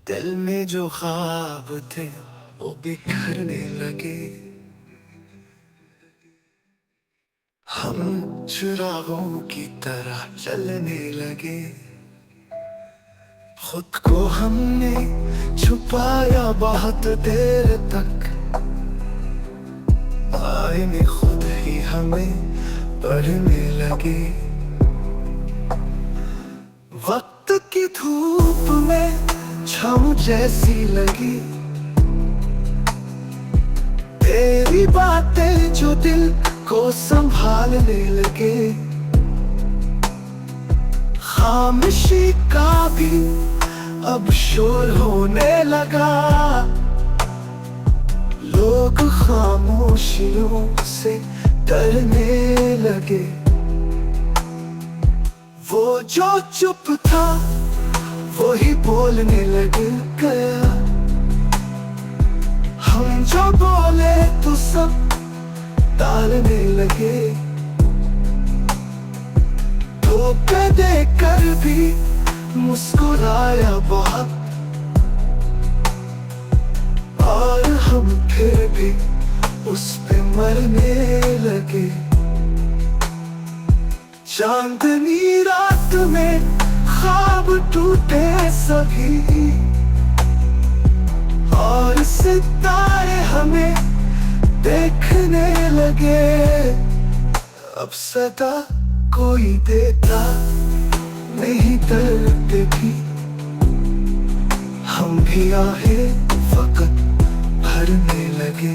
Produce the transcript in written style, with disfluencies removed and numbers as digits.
दिल में जो ख्वाब थे वो बिखरने लगे। हम चिरागों की तरह जलने लगे। खुद को हमने छुपाया बहुत देर तक, आईने खुद ही हमें पढ़ने लगे। वक्त की धूप में छाँव जैसी लगी, तेरी बातें जो दिल को संभालने लगे। खामोशी का भी अब शोर होने लगा, लोग खामोशियों से डरने लगे। वो जो चुप था वो ही बोलने लग गया, हम जो बोले तो सब टालने लगे। धोखे देकर भी मुस्कुराया बहुत, और हम फिर भी उस पे मरने लगे। चांदनी रात में ख्वाब टूटे सभी, और सितारे हमें देखने लगे। अब सदा कोई देता नहीं दर्द भी, हम भी आहें फकत भरने लगे।